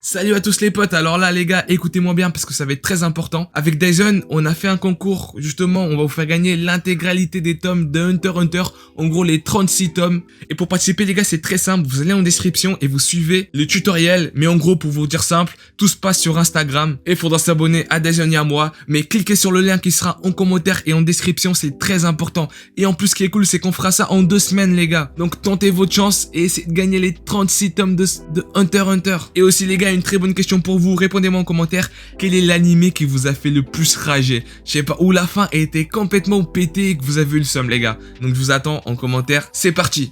Salut à tous les potes, alors là les gars, écoutez-moi bien parce que ça va être très important. Avec Dyson, on a fait un concours, justement, on va vous faire gagner l'intégralité des tomes de Hunter x Hunter, en gros les 36 tomes. Et pour participer les gars, c'est très simple, vous allez en description et vous suivez le tutoriel. Mais en gros, pour vous dire simple, tout se passe sur Instagram et il faudra s'abonner à Dyson et à moi. Mais cliquez sur le lien qui sera en commentaire et en description, c'est très important. Et en plus, ce qui est cool, c'est qu'on fera ça en 2 semaines les gars. Donc tentez votre chance et essayez de gagner les 36 tomes de Hunter x Hunter. Et aussi les gars, une très bonne question pour vous, répondez-moi en commentaire, quel est l'animé qui vous a fait le plus rager? Je sais pas, où la fin a été complètement pétée et que vous avez eu le seum les gars. Donc je vous attends en commentaire, c'est parti.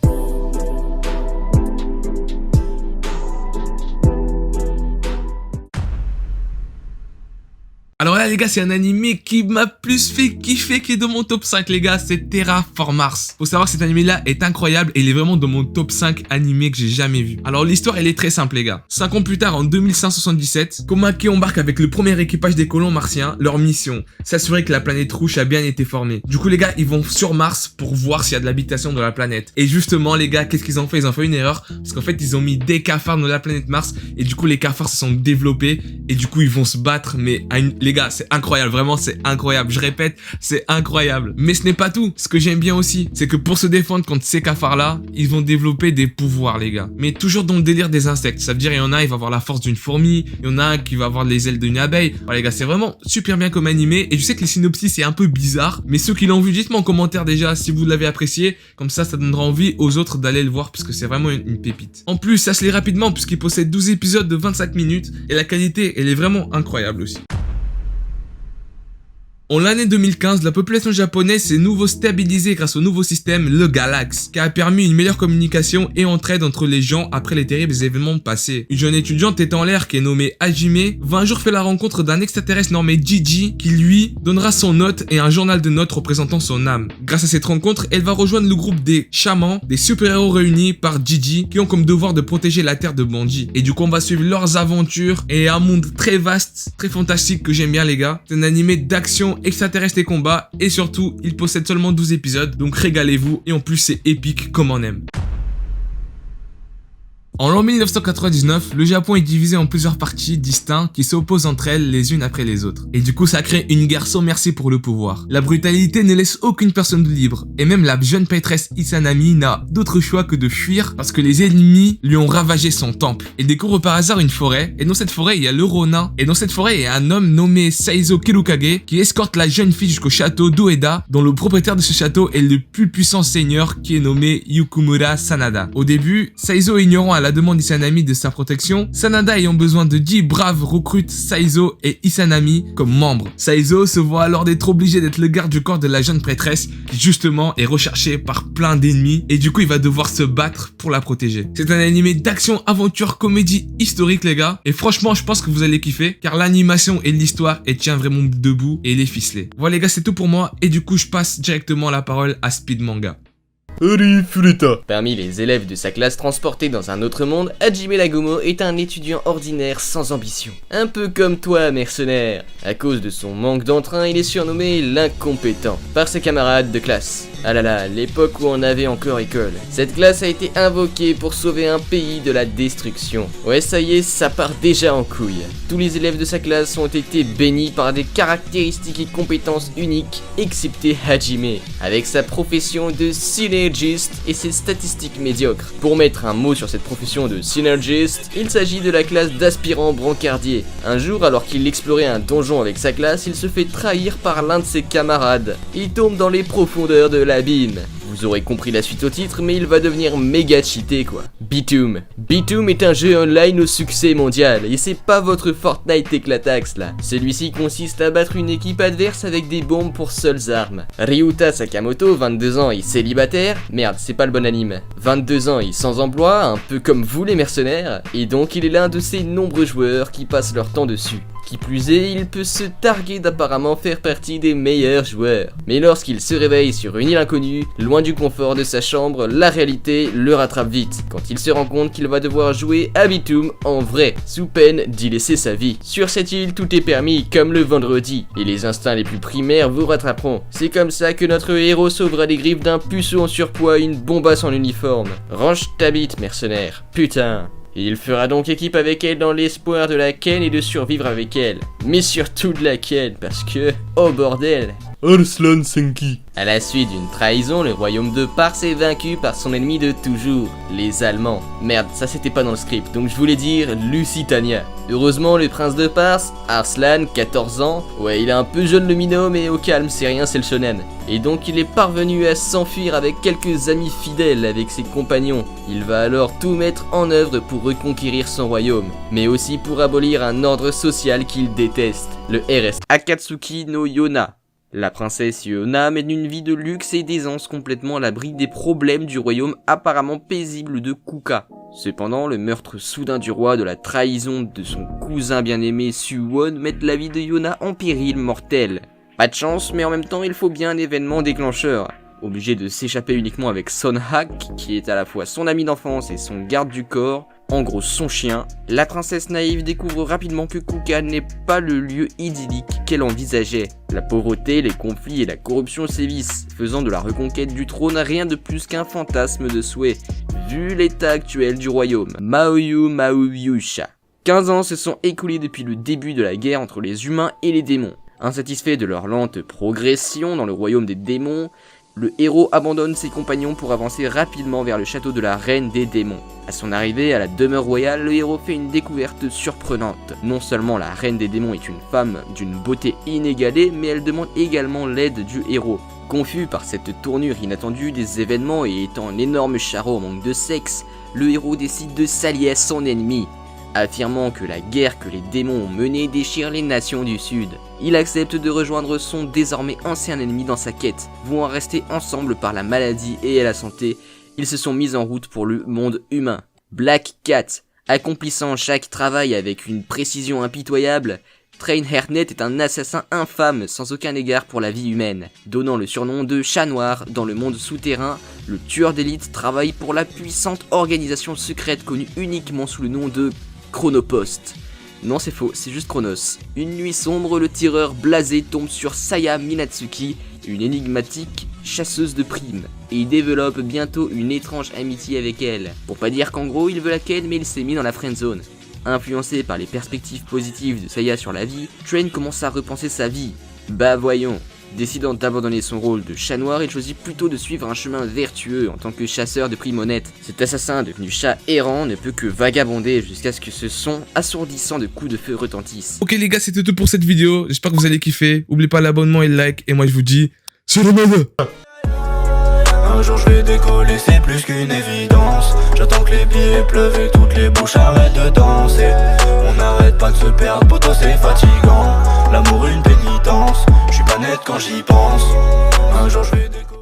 Alors là les gars, c'est un animé qui m'a plus fait kiffer qui est dans mon top 5 les gars, c'est Terraform Mars. Faut savoir que cet animé là est incroyable et il est vraiment dans mon top 5 animés que j'ai jamais vu. Alors l'histoire elle est très simple les gars. 5 ans plus tard en 2177, Komaki embarque avec le premier équipage des colons martiens. Leur mission, s'assurer que la planète rouge a bien été formée. Du coup les gars, ils vont sur Mars pour voir s'il y a de l'habitation dans la planète. Et justement les gars, qu'est-ce qu'ils ont fait? Ils ont fait une erreur parce qu'en fait ils ont mis des cafards dans la planète Mars et du coup les cafards se sont développés et du coup ils vont se battre mais à une... Les gars, c'est incroyable, vraiment c'est incroyable, je répète, c'est incroyable. Mais ce n'est pas tout, ce que j'aime bien aussi, c'est que pour se défendre contre ces cafards-là, ils vont développer des pouvoirs les gars. Mais toujours dans le délire des insectes, ça veut dire il y en a, il va avoir la force d'une fourmi, il y en a un qui va avoir les ailes d'une abeille. Voilà les gars, c'est vraiment super bien comme animé et je sais que les synopsis c'est un peu bizarre, mais ceux qui l'ont vu, dites-moi en commentaire déjà si vous l'avez apprécié, comme ça donnera envie aux autres d'aller le voir parce que c'est vraiment une pépite. En plus, ça se lit rapidement puisqu'il possède 12 épisodes de 25 minutes et la qualité elle est vraiment incroyable aussi. En l'année 2015, la population japonaise s'est nouveau stabilisée grâce au nouveau système, le Galax, qui a permis une meilleure communication et entraide entre les gens après les terribles événements passés. Une jeune étudiante est en l'air qui est nommée Hajime, va un jour faire la rencontre d'un extraterrestre nommé Gigi, qui lui donnera son note et un journal de notes représentant son âme. Grâce à cette rencontre, elle va rejoindre le groupe des chamans, des super-héros réunis par Gigi, qui ont comme devoir de protéger la terre de Bandit. Et du coup, on va suivre leurs aventures et un monde très vaste, très fantastique que j'aime bien les gars. C'est un animé d'action extraterrestre et combat et surtout il possède seulement 12 épisodes donc régalez-vous et en plus c'est épique comme on aime. En l'an 1999, le Japon est divisé en plusieurs parties distinctes qui s'opposent entre elles les unes après les autres. Et du coup, ça crée une guerre sans merci pour le pouvoir. La brutalité ne laisse aucune personne libre. Et même la jeune prêtresse Izanami n'a d'autre choix que de fuir parce que les ennemis lui ont ravagé son temple. Elle découvre par hasard une forêt. Et dans cette forêt, il y a le Ronin. Et dans cette forêt, il y a un homme nommé Saizo Kirukage qui escorte la jeune fille jusqu'au château d'Ueda, dont le propriétaire de ce château est le plus puissant seigneur qui est nommé Yukumura Sanada. Au début, Saizo ignorant à la demande d'Izanami de sa protection, Sanada ayant besoin de 10 braves recrute Saizo et Izanami comme membres. Saizo se voit alors d'être obligé d'être le garde du corps de la jeune prêtresse qui justement est recherchée par plein d'ennemis et du coup il va devoir se battre pour la protéger. C'est un animé d'action, aventure, comédie historique les gars et franchement je pense que vous allez kiffer car l'animation et l'histoire elle tient vraiment debout et elle est ficelée. Voilà les gars, c'est tout pour moi et du coup je passe directement la parole à Speed Manga. Parmi les élèves de sa classe transportés dans un autre monde, Hajime Lagumo est un étudiant ordinaire sans ambition. Un peu comme toi, mercenaire. À cause de son manque d'entrain, il est surnommé l'incompétent par ses camarades de classe. Ah là là, l'époque où on avait encore école. Cette classe a été invoquée pour sauver un pays de la destruction. Ouais, ça y est, ça part déjà en couille. Tous les élèves de sa classe ont été bénis par des caractéristiques et compétences uniques, excepté Hajime, avec sa profession de synergiste et ses statistiques médiocres. Pour mettre un mot sur cette profession de synergiste, il s'agit de la classe d'aspirant brancardier. Un jour, alors qu'il explorait un donjon avec sa classe, il se fait trahir par l'un de ses camarades. Il tombe dans les profondeurs de l'abîme. Vous aurez compris la suite au titre, mais il va devenir méga cheaté quoi. Bitoom. Bitoom est un jeu online au succès mondial, et c'est pas votre Fortnite éclataxe là. Celui-ci consiste à battre une équipe adverse avec des bombes pour seules armes. Ryuta Sakamoto, 22 ans et célibataire, merde c'est pas le bon anime, 22 ans et sans emploi, un peu comme vous les mercenaires, et donc il est l'un de ces nombreux joueurs qui passent leur temps dessus. Qui plus est, il peut se targuer d'apparemment faire partie des meilleurs joueurs. Mais lorsqu'il se réveille sur une île inconnue, loin du confort de sa chambre, la réalité le rattrape vite, quand il se rend compte qu'il va devoir jouer à Bitoom en vrai, sous peine d'y laisser sa vie. Sur cette île, tout est permis comme le vendredi, et les instincts les plus primaires vous rattraperont. C'est comme ça que notre héros sauvera des griffes d'un puceau en surpoids et une bombasse en uniforme. Range ta bite, mercenaire. Putain. Il fera donc équipe avec elle dans l'espoir de la ken et de survivre avec elle. Mais surtout de la ken, parce que... oh bordel! Arslan Senki. À la suite d'une trahison, le royaume de Pars est vaincu par son ennemi de toujours, les Allemands. Merde, ça c'était pas dans le script, donc je voulais dire Lusitania. Heureusement, le prince de Pars, Arslan, 14 ans, ouais, il est un peu jeune le minot, mais au calme, c'est rien, c'est le shonen. Et donc il est parvenu à s'enfuir avec quelques amis fidèles avec ses compagnons. Il va alors tout mettre en œuvre pour reconquérir son royaume, mais aussi pour abolir un ordre social qu'il déteste, le RS Akatsuki no Yona. La princesse Yona mène une vie de luxe et d'aisance complètement à l'abri des problèmes du royaume apparemment paisible de Kuka. Cependant, le meurtre soudain du roi, de la trahison de son cousin bien-aimé Suwon mettent la vie de Yona en péril mortel. Pas de chance, mais en même temps il faut bien un événement déclencheur. Obligé de s'échapper uniquement avec Son Hak, qui est à la fois son ami d'enfance et son garde du corps, en gros son chien, la princesse naïve découvre rapidement que Kuka n'est pas le lieu idyllique qu'elle envisageait. La pauvreté, les conflits et la corruption sévissent, faisant de la reconquête du trône rien de plus qu'un fantasme de souhait, vu l'état actuel du royaume. Maoyu Maoyusha. 15 ans se sont écoulés depuis le début de la guerre entre les humains et les démons. Insatisfait de leur lente progression dans le royaume des démons, le héros abandonne ses compagnons pour avancer rapidement vers le château de la reine des démons. À son arrivée à la demeure royale, le héros fait une découverte surprenante. Non seulement la reine des démons est une femme d'une beauté inégalée, mais elle demande également l'aide du héros. Confus par cette tournure inattendue des événements et étant un énorme charreau en manque de sexe, le héros décide de s'allier à son ennemi, affirmant que la guerre que les démons ont menée déchire les nations du Sud. Il accepte de rejoindre son désormais ancien ennemi dans sa quête. Vouant rester ensemble par la maladie et la santé, ils se sont mis en route pour le monde humain. Black Cat, accomplissant chaque travail avec une précision impitoyable, Train Hernet est un assassin infâme sans aucun égard pour la vie humaine. Donnant le surnom de Chat Noir dans le monde souterrain, le tueur d'élite travaille pour la puissante organisation secrète connue uniquement sous le nom de Chronopost. Non, c'est faux, c'est juste Chronos. Une nuit sombre, le tireur blasé tombe sur Saya Minatsuki, une énigmatique chasseuse de primes, et il développe bientôt une étrange amitié avec elle. Pour pas dire qu'en gros il veut la ken, mais il s'est mis dans la friendzone. Influencé par les perspectives positives de Saya sur la vie, Train commence à repenser sa vie. Bah voyons. Décidant d'abandonner son rôle de chat noir, il choisit plutôt de suivre un chemin vertueux en tant que chasseur de primes honnêtes. Cet assassin devenu chat errant ne peut que vagabonder jusqu'à ce que ce son assourdissant de coups de feu retentisse. Ok les gars, c'était tout pour cette vidéo. J'espère que vous allez kiffer. N'oubliez pas l'abonnement et le like. Et moi je vous dis, c'est le même. Un jour je vais décoller, c'est plus qu'une évidence. J'attends que les billets pleuvent et toutes les bouches arrêtent de danser. On n'arrête pas de se perdre, poto c'est fatigant. L'amour une pénitence, je suis pas net quand j'y pense. Un jour je vais décoller.